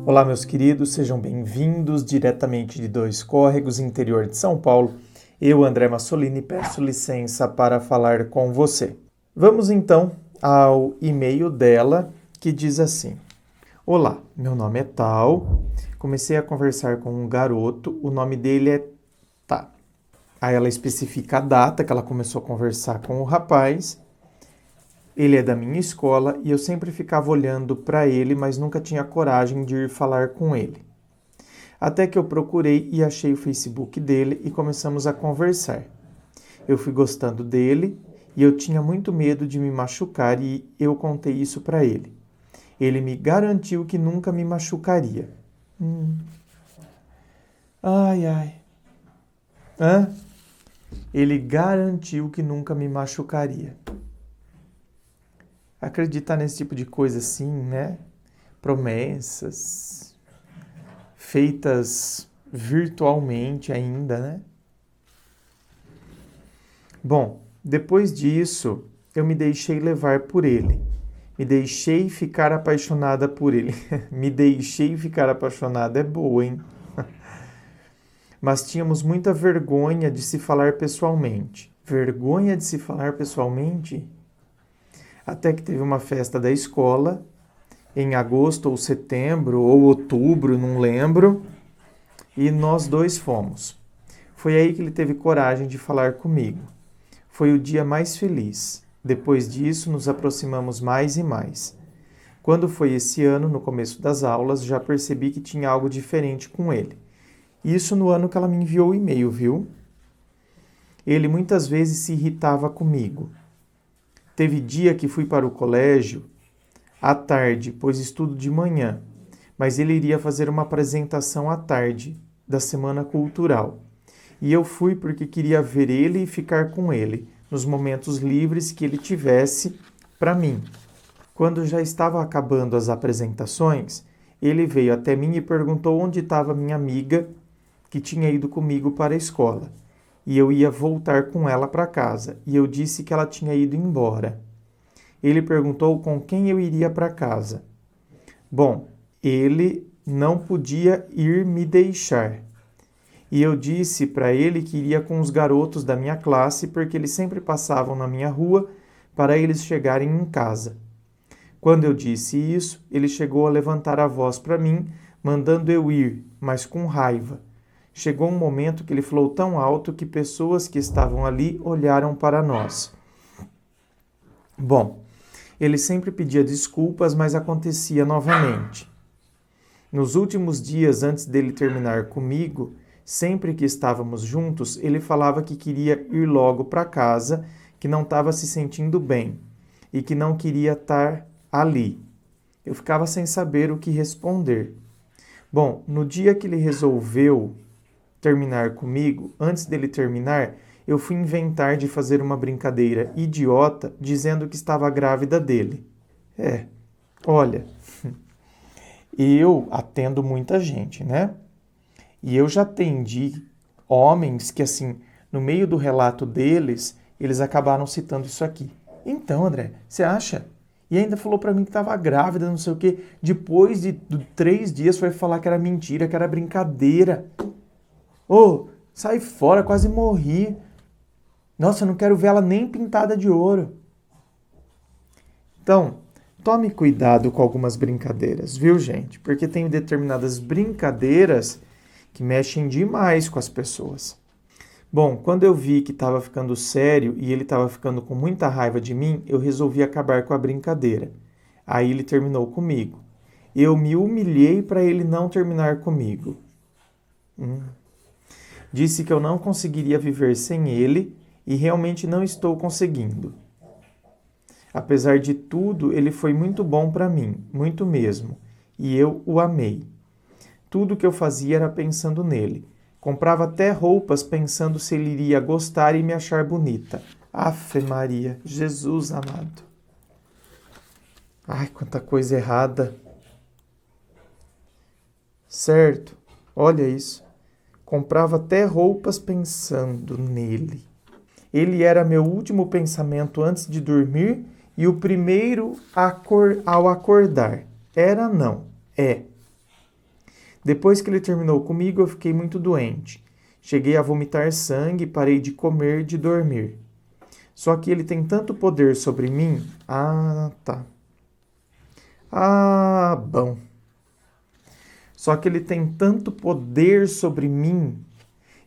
Olá, meus queridos, sejam bem-vindos diretamente de Dois Córregos, interior de São Paulo. Eu, André Massolini, peço licença para falar com você. Vamos então ao e-mail dela, que diz assim: Olá, meu nome é tal, comecei a conversar com um garoto, o nome dele é Tá. Aí ela especifica a data que ela começou a conversar com o rapaz. Ele é da minha escola e eu sempre ficava olhando para ele, mas nunca tinha coragem de ir falar com ele. Até que eu procurei e achei o Facebook dele e começamos a conversar. Eu fui gostando dele e eu tinha muito medo de me machucar e eu contei isso para ele. Ele me garantiu que nunca me machucaria. Ai, ai. Hã? Ele garantiu que nunca me machucaria. Acreditar nesse tipo de coisa assim, né? Promessas feitas virtualmente ainda, né? Bom, depois disso, eu me deixei levar por ele. Me deixei ficar apaixonada por ele. Me deixei ficar apaixonada é boa, hein? Mas tínhamos muita vergonha de se falar pessoalmente. Vergonha de se falar pessoalmente? Até que teve uma festa da escola, em agosto ou setembro ou outubro, não lembro, e nós dois fomos. Foi aí que ele teve coragem de falar comigo. Foi o dia mais feliz. Depois disso, nos aproximamos mais e mais. Quando foi esse ano, no começo das aulas, já percebi que tinha algo diferente com ele. Isso no ano que ela me enviou o e-mail, viu? Ele muitas vezes se irritava comigo. Teve dia que fui para o colégio à tarde, pois estudo de manhã, mas ele iria fazer uma apresentação à tarde da Semana Cultural. E eu fui porque queria ver ele e ficar com ele, nos momentos livres que ele tivesse para mim. Quando já estava acabando as apresentações, ele veio até mim e perguntou onde estava minha amiga que tinha ido comigo para a escola. E eu ia voltar com ela para casa, e eu disse que ela tinha ido embora. Ele perguntou com quem eu iria para casa. Bom, ele não podia ir me deixar. E eu disse para ele que iria com os garotos da minha classe, porque eles sempre passavam na minha rua para eles chegarem em casa. Quando eu disse isso, ele chegou a levantar a voz para mim, mandando eu ir, mas com raiva. Chegou um momento que ele falou tão alto que pessoas que estavam ali olharam para nós. Bom, ele sempre pedia desculpas, mas acontecia novamente. Nos últimos dias antes dele terminar comigo, sempre que estávamos juntos, ele falava que queria ir logo para casa, que não estava se sentindo bem e que não queria estar ali. Eu ficava sem saber o que responder. Bom, no dia que ele resolveu terminar comigo, antes dele terminar, eu fui inventar de fazer uma brincadeira idiota dizendo que estava grávida dele. Olha, eu atendo muita gente, né? E eu já atendi homens que, assim, no meio do relato deles, eles acabaram citando isso aqui. Então, André, você acha? E ainda falou pra mim que estava grávida, não sei o quê. Depois de 3 dias foi falar que era mentira, que era brincadeira. Sai fora, quase morri. Nossa, eu não quero ver ela nem pintada de ouro. Então, tome cuidado com algumas brincadeiras, viu, gente? Porque tem determinadas brincadeiras que mexem demais com as pessoas. Bom, quando eu vi que estava ficando sério e ele estava ficando com muita raiva de mim, eu resolvi acabar com a brincadeira. Aí ele terminou comigo. Eu me humilhei para ele não terminar comigo. Disse que eu não conseguiria viver sem ele e realmente não estou conseguindo. Apesar de tudo, ele foi muito bom para mim, muito mesmo, e eu o amei. Tudo que eu fazia era pensando nele. Comprava até roupas pensando se ele iria gostar e me achar bonita. Afe Maria, Jesus amado. Ai, quanta coisa errada. Certo, olha isso. Comprava até roupas pensando nele. Ele era meu último pensamento antes de dormir e o primeiro ao acordar. Era não, é. Depois que ele terminou comigo, eu fiquei muito doente. Cheguei a vomitar sangue, parei de comer e de dormir. Só que ele tem tanto poder sobre mim. Ah, tá. Ah, bom. Só que ele tem tanto poder sobre mim.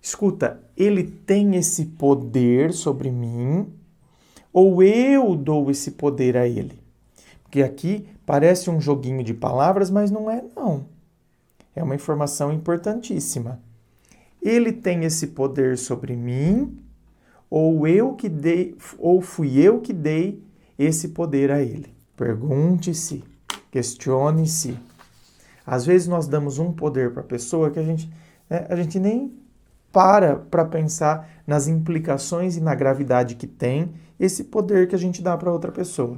Escuta, ele tem esse poder sobre mim ou eu dou esse poder a ele? Porque aqui parece um joguinho de palavras, mas não é, não. É uma informação importantíssima. Ele tem esse poder sobre mim ou fui eu que dei esse poder a ele? Pergunte-se, questione-se. Às vezes nós damos um poder para a pessoa que a gente nem para pensar nas implicações e na gravidade que tem esse poder que a gente dá para outra pessoa.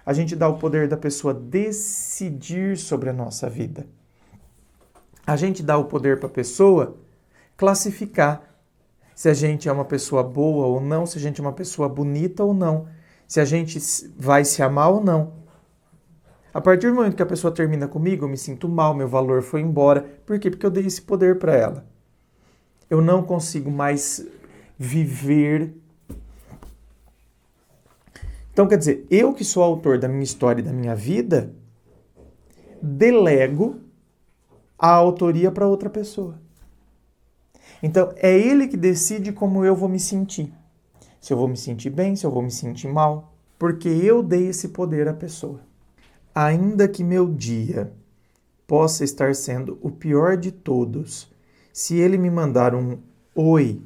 A gente dá o poder da pessoa decidir sobre a nossa vida. A gente dá o poder para a pessoa classificar se a gente é uma pessoa boa ou não, se a gente é uma pessoa bonita ou não, se a gente vai se amar ou não. A partir do momento que a pessoa termina comigo, eu me sinto mal, meu valor foi embora. Por quê? Porque eu dei esse poder para ela. Eu não consigo mais viver. Então, quer dizer, eu que sou autor da minha história e da minha vida, delego a autoria para outra pessoa. Então, é ele que decide como eu vou me sentir. Se eu vou me sentir bem, se eu vou me sentir mal. Porque eu dei esse poder à pessoa. Ainda que meu dia possa estar sendo o pior de todos, se ele me mandar um oi,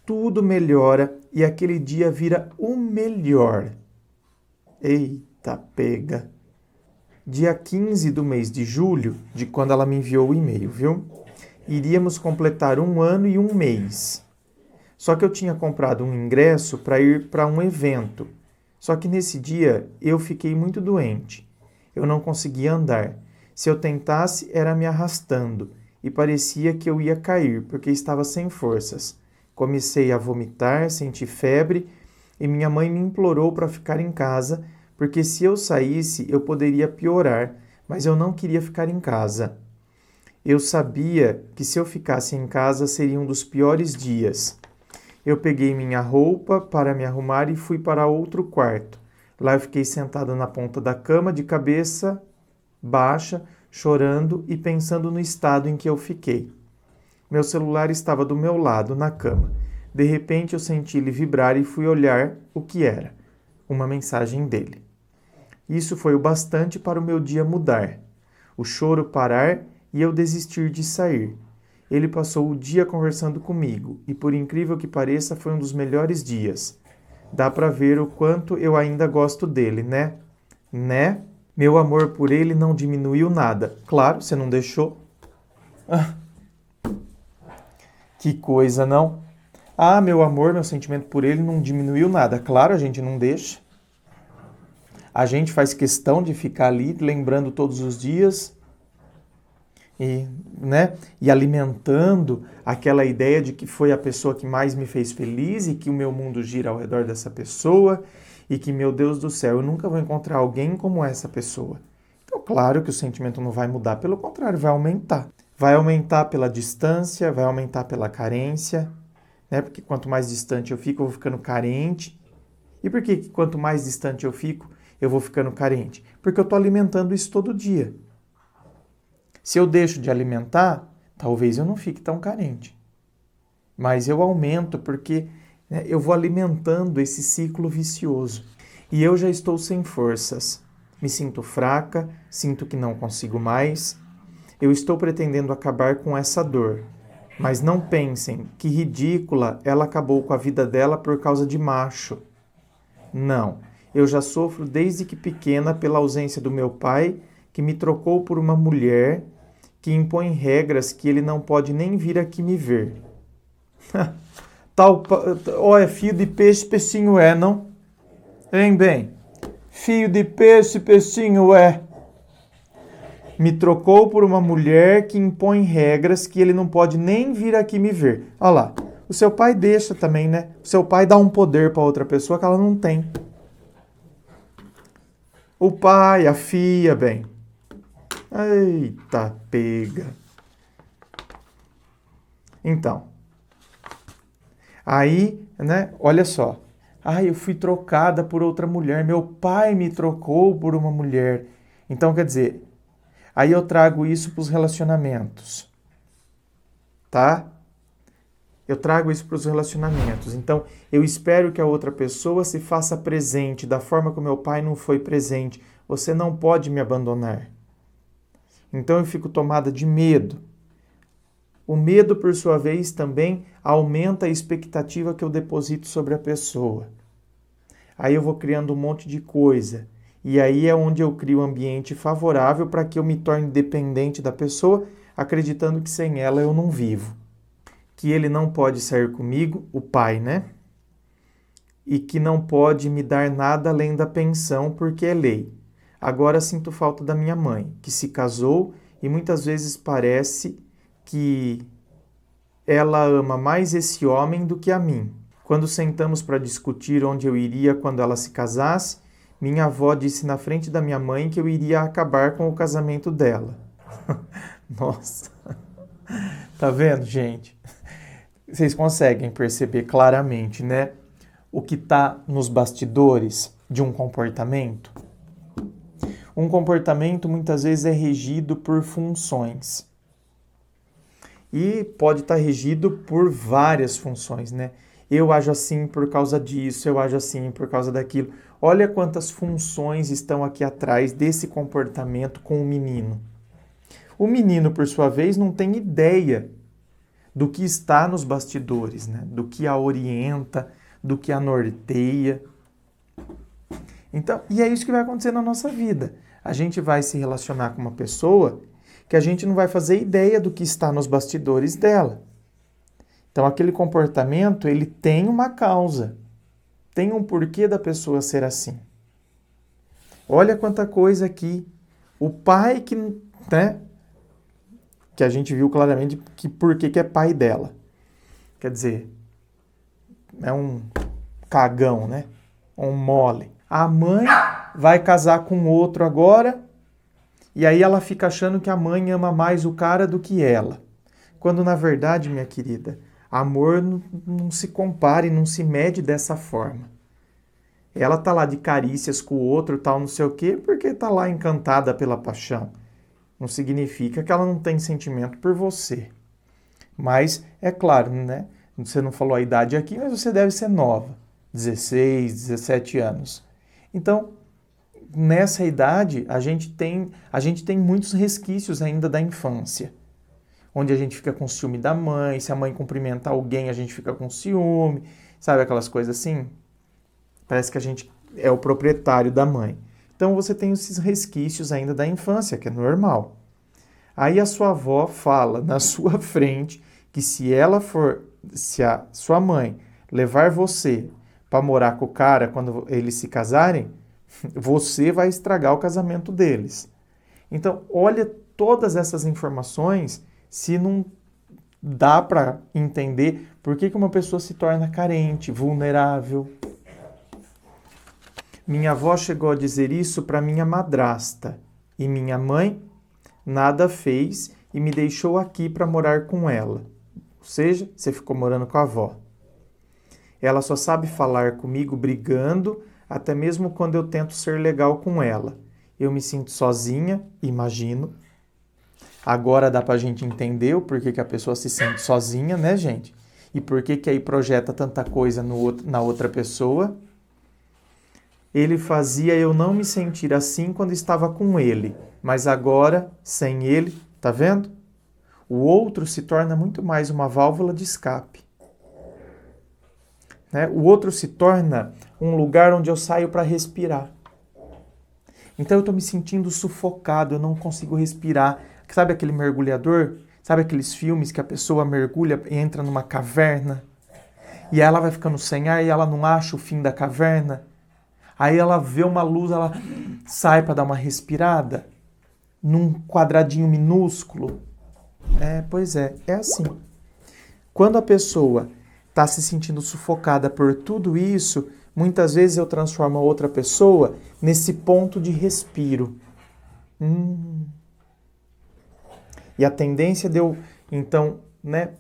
tudo melhora e aquele dia vira o melhor. Eita, pega! Dia 15 do mês de julho, de quando ela me enviou o e-mail, viu? Iríamos completar 1 ano e 1 mês. Só que eu tinha comprado um ingresso para ir para um evento. Só que nesse dia eu fiquei muito doente. Eu não conseguia andar. Se eu tentasse, era me arrastando. E parecia que eu ia cair, porque estava sem forças. Comecei a vomitar, senti febre, e minha mãe me implorou para ficar em casa, porque se eu saísse, eu poderia piorar, mas eu não queria ficar em casa. Eu sabia que se eu ficasse em casa, seria um dos piores dias. Eu peguei minha roupa para me arrumar e fui para outro quarto. Lá eu fiquei sentada na ponta da cama, de cabeça baixa, chorando e pensando no estado em que eu fiquei. Meu celular estava do meu lado, na cama. De repente eu senti ele vibrar e fui olhar o que era. Uma mensagem dele. Isso foi o bastante para o meu dia mudar. O choro parar e eu desistir de sair. Ele passou o dia conversando comigo e, por incrível que pareça, foi um dos melhores dias. Dá para ver o quanto eu ainda gosto dele, né? Né? Meu amor por ele não diminuiu nada. Claro, você não deixou. Ah, que coisa, não? Ah, meu amor, meu sentimento por ele não diminuiu nada. Claro, a gente não deixa. A gente faz questão de ficar ali, lembrando todos os dias e alimentando aquela ideia de que foi a pessoa que mais me fez feliz e que o meu mundo gira ao redor dessa pessoa e que, meu Deus do céu, eu nunca vou encontrar alguém como essa pessoa. Então, claro que o sentimento não vai mudar, pelo contrário, vai aumentar. Vai aumentar pela distância, vai aumentar pela carência, né? Porque quanto mais distante eu fico, eu vou ficando carente. E por que quanto mais distante eu fico, eu vou ficando carente? Porque eu estou alimentando isso todo dia. Se eu deixo de alimentar, talvez eu não fique tão carente. Mas eu aumento porque eu vou alimentando esse ciclo vicioso. E eu já estou sem forças. Me sinto fraca, sinto que não consigo mais. Eu estou pretendendo acabar com essa dor. Mas não pensem que ridícula ela acabou com a vida dela por causa de macho. Não, eu já sofro desde que pequena pela ausência do meu pai, que me trocou por uma mulher que impõe regras que ele não pode nem vir aqui me ver. É fio de peixe, peixinho é, não? Hein, bem? Fio de peixe, peixinho é. Me trocou por uma mulher que impõe regras que ele não pode nem vir aqui me ver. Olha lá, o seu pai deixa também, né? O seu pai dá um poder para outra pessoa que ela não tem. O pai, a filha, bem. Eita, pega. Então, aí, né, olha só. Ah, eu fui trocada por outra mulher, meu pai me trocou por uma mulher. Então, quer dizer, aí eu trago isso para os relacionamentos, tá? Eu trago isso para os relacionamentos. Então, eu espero que a outra pessoa se faça presente da forma como meu pai não foi presente. Você não pode me abandonar. Então, eu fico tomada de medo. O medo, por sua vez, também aumenta a expectativa que eu deposito sobre a pessoa. Aí eu vou criando um monte de coisa. E aí é onde eu crio um ambiente favorável para que eu me torne dependente da pessoa, acreditando que sem ela eu não vivo. Que ele não pode sair comigo, o pai, né? E que não pode me dar nada além da pensão, porque é lei. Agora sinto falta da minha mãe, que se casou e muitas vezes parece que ela ama mais esse homem do que a mim. Quando sentamos para discutir onde eu iria quando ela se casasse, minha avó disse na frente da minha mãe que eu iria acabar com o casamento dela. Nossa. Tá vendo, gente? Vocês conseguem perceber claramente, né? O que está nos bastidores de um comportamento? Um comportamento muitas vezes é regido por funções. E pode estar regido por várias funções, né? Eu ajo assim por causa disso, eu ajo assim por causa daquilo. Olha quantas funções estão aqui atrás desse comportamento com o menino. O menino, por sua vez, não tem ideia do que está nos bastidores, né? Do que a orienta, do que a norteia. Então, e é isso que vai acontecer na nossa vida. A gente vai se relacionar com uma pessoa que a gente não vai fazer ideia do que está nos bastidores dela. Então, aquele comportamento, ele tem uma causa, tem um porquê da pessoa ser assim. Olha quanta coisa aqui. O pai que, né, que a gente viu claramente que porquê que é pai dela. Quer dizer, é um cagão, né? Um mole. A mãe vai casar com outro agora, e aí ela fica achando que a mãe ama mais o cara do que ela. Quando, na verdade, minha querida, amor não se compara e não se mede dessa forma. Ela tá lá de carícias com o outro, tal, não sei o quê, porque tá lá encantada pela paixão. Não significa que ela não tem sentimento por você. Mas, é claro, né? Você não falou a idade aqui, mas você deve ser nova. 16, 17 anos. Então, nessa idade, a gente tem muitos resquícios ainda da infância. Onde a gente fica com ciúme da mãe, se a mãe cumprimenta alguém, a gente fica com ciúme, sabe aquelas coisas assim? Parece que a gente é o proprietário da mãe. Então você tem esses resquícios ainda da infância, que é normal. Aí a sua avó fala na sua frente que se a sua mãe levar você para morar com o cara quando eles se casarem, você vai estragar o casamento deles. Então, olha todas essas informações, se não dá para entender por que uma pessoa se torna carente, vulnerável. Minha avó chegou a dizer isso para minha madrasta, e minha mãe nada fez e me deixou aqui para morar com ela. Ou seja, você ficou morando com a avó. Ela só sabe falar comigo brigando, até mesmo quando eu tento ser legal com ela. Eu me sinto sozinha, imagino. Agora dá pra gente entender o porquê que a pessoa se sente sozinha, né, gente? E por que aí projeta tanta coisa na outra pessoa. Ele fazia eu não me sentir assim quando estava com ele, mas agora, sem ele, tá vendo? O outro se torna muito mais uma válvula de escape. Né? O outro se torna um lugar onde eu saio para respirar. Então eu estou me sentindo sufocado, eu não consigo respirar. Sabe aquele mergulhador? Sabe aqueles filmes que a pessoa mergulha e entra numa caverna? E aí ela vai ficando sem ar e ela não acha o fim da caverna? Aí ela vê uma luz, ela sai para dar uma respirada num quadradinho minúsculo. Pois é assim. Quando a pessoa está se sentindo sufocada por tudo isso, muitas vezes eu transformo a outra pessoa nesse ponto de respiro. E a tendência de eu, então, né,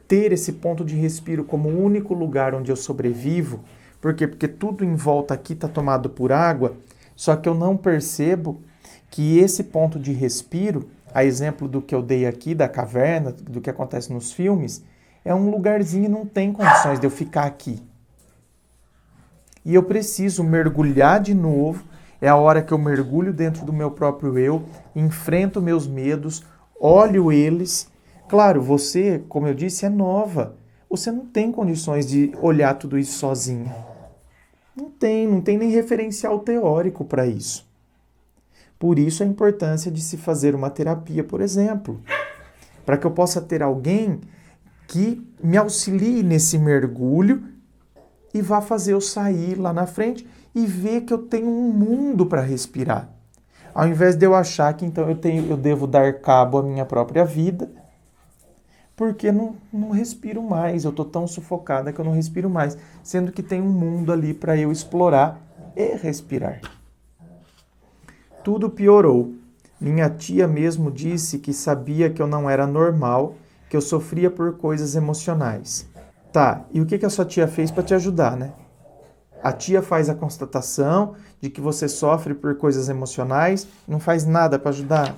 ter esse ponto de respiro como o único lugar onde eu sobrevivo. Por quê? Porque tudo em volta aqui está tomado por água, só que eu não percebo que esse ponto de respiro, a exemplo do que eu dei aqui, da caverna, do que acontece nos filmes, é um lugarzinho e não tem condições de eu ficar aqui. E eu preciso mergulhar de novo, é a hora que eu mergulho dentro do meu próprio eu, enfrento meus medos, olho eles. Claro, você, como eu disse, é nova. Você não tem condições de olhar tudo isso sozinha. Não tem nem referencial teórico para isso. Por isso a importância de se fazer uma terapia, por exemplo, para que eu possa ter alguém que me auxilie nesse mergulho e vá fazer eu sair lá na frente e ver que eu tenho um mundo para respirar. Ao invés de eu achar que então eu devo dar cabo à minha própria vida, porque não respiro mais, eu estou tão sufocada que eu não respiro mais, sendo que tem um mundo ali para eu explorar e respirar. Tudo piorou. Minha tia mesmo disse que sabia que eu não era normal, que eu sofria por coisas emocionais. Tá, e o que a sua tia fez para te ajudar, né? A tia faz a constatação de que você sofre por coisas emocionais, não faz nada para ajudar.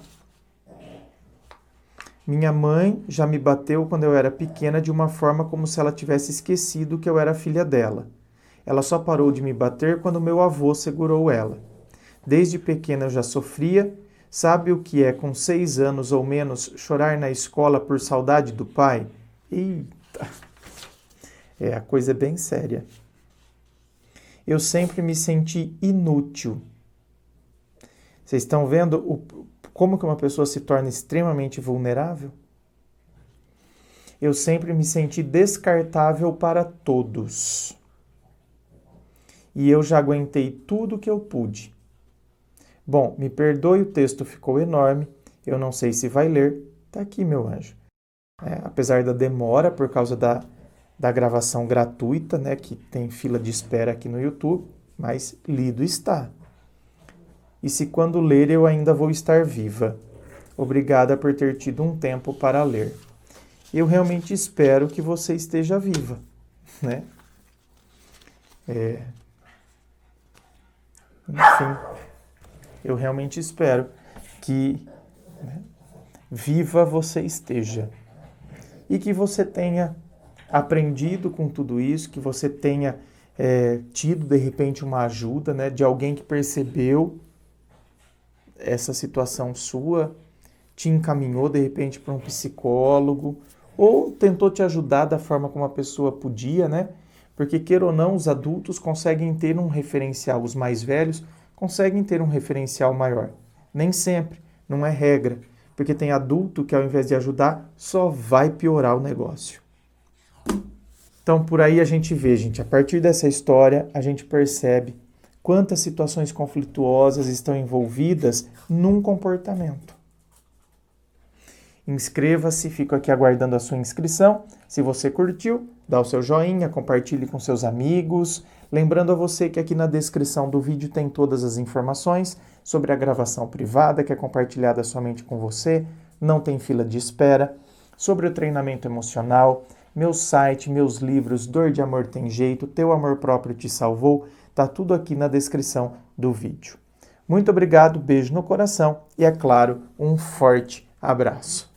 Minha mãe já me bateu quando eu era pequena de uma forma como se ela tivesse esquecido que eu era filha dela. Ela só parou de me bater quando meu avô segurou ela. Desde pequena eu já sofria. Sabe o que é, com 6 anos ou menos, chorar na escola por saudade do pai? Eita! A coisa é bem séria. Eu sempre me senti inútil. Vocês estão vendo como que uma pessoa se torna extremamente vulnerável? Eu sempre me senti descartável para todos. E eu já aguentei tudo que eu pude. Bom, me perdoe, o texto ficou enorme. Eu não sei se vai ler. Tá aqui, meu anjo. Apesar da demora, por causa da gravação gratuita, né, que tem fila de espera aqui no YouTube, mas lido está. E se quando ler eu ainda vou estar viva. Obrigada por ter tido um tempo para ler. Eu realmente espero que você esteja viva, né? Enfim, eu realmente espero que viva você esteja. E que você tenha aprendido com tudo isso, que você tenha tido, de repente, uma ajuda, né, de alguém que percebeu essa situação sua, te encaminhou, de repente, para um psicólogo, ou tentou te ajudar da forma como a pessoa podia, né? Porque, queira ou não, os adultos conseguem ter um referencial, os mais velhos conseguem ter um referencial maior. Nem sempre, não é regra, porque tem adulto que, ao invés de ajudar, só vai piorar o negócio. Então, por aí a gente vê, gente, a partir dessa história, a gente percebe quantas situações conflituosas estão envolvidas num comportamento. Inscreva-se, fico aqui aguardando a sua inscrição. Se você curtiu, dá o seu joinha, compartilhe com seus amigos. Lembrando a você que aqui na descrição do vídeo tem todas as informações sobre a gravação privada, que é compartilhada somente com você, não tem fila de espera, sobre o treinamento emocional, meu site, meus livros, Dor de Amor Tem Jeito, Teu Amor Próprio Te Salvou, tá tudo aqui na descrição do vídeo. Muito obrigado, beijo no coração e, é claro, um forte abraço.